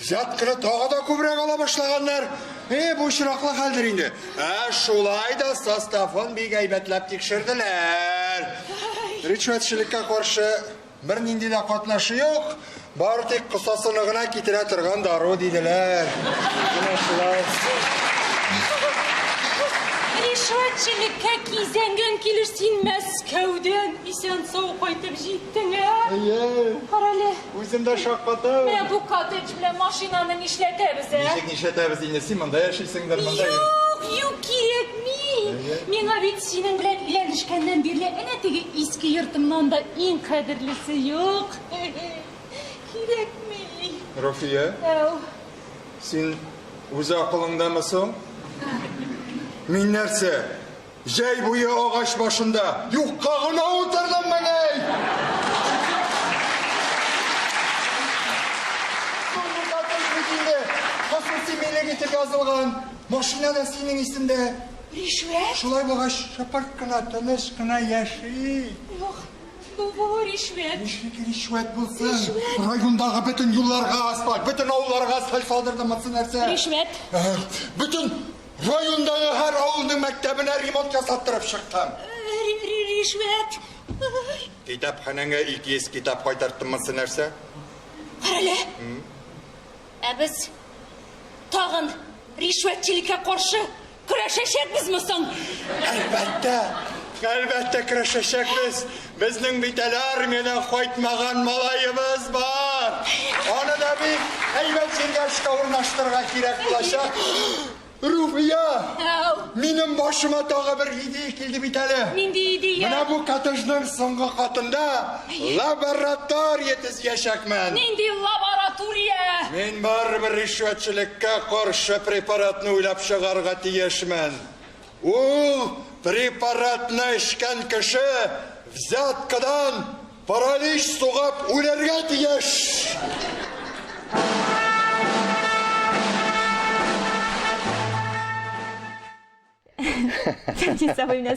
Взятканы тағы да көбірек ала башлағандар. Бұл шырақлы қалдыр енді. Шулай да составын бек әйбәтләп текшерділер. Ришвәтшілікке қаршы бір нинди де қатнашы жоқ. Бары тек қысасынығына кетіре тұрған дару дейділер. Ришвәтшілікке кезенген келірсін Мәскәуден исен сау қайтып жеттің, Қаралы. Өзімді шаққатым. Мен бұл коттедж біле машинаны нешлетеміз, Нешлетеміз дейіне, сен мұнда яшайсыңдар мұнда. Юк, керек ми. Мен абет сенің білән үйләнішкәннен берлі әнәтеге ескі ертімнан да ең қадірлісі жоқ. Керек ми. Рафия, сен өзі ақылыңдамысың? Мен нәрсе, жай бұйы ағаш башында, юққа ғына отырдым мәней! Соңғы қатын көтінде, қасын семейлі кетіп жазылған, машинада сенің есімде. Ришвәт? Шулай бұғаш, шапарт қына, тыныш қына яши. Жоқ, бұл ришвәт. Ришвәт болсын. Райондағы бүтін юлларға асфальт, бүтін ауыларға асфальт салдырды мұтсын нәрсе. Ришвәт? Бүтін райондағы әр ауылдың мәктәбіне ремонт жасаттырып шықтым. Ришвәт? Китапханаңа ес китап қайтарттым мұтсын нәрсе. Қаралы? Біз тағын ришвәтчілікке қаршы күрәшешекпіз мұсың? Әлбәтте күрәшешекпіз. Біздің бітәлі армиядан қойтмаған малайымыз бар. Оны да бір әйбәт жерге ішқа орнаштырға керек болашақ. Руфия, менің башыма тағы бір идея келді бітәлі. Ненде идея? Мына бұл коттедждің соңғы қатында лаборатория төзешекмін. Ненде лаборатория? Мен бар бір ришвәтшілікке қаршы препаратны ойлап шығарға тиешмін. Ол препаратны ішкен кіші взяткадан паралич соғап өлерге тиеш. Часовой у меня